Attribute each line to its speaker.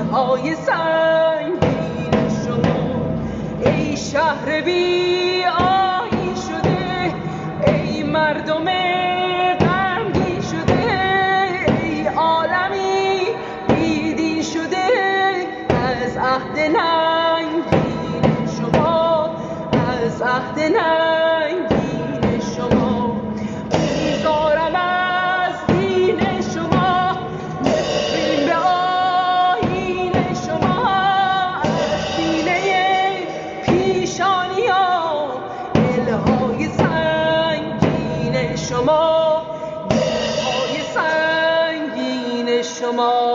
Speaker 1: دلهای سنگین شما. ای شهر بی آیین شده، ای مردم غمگین شده، ای عالمی بیدین شده از عهد ننگین شما، از عهد ننگین شما. بیزارم از دین شما، نفرین به آیین شما، از سینه پیشانیان دلهای سنگین شما، دلهای سنگین شما.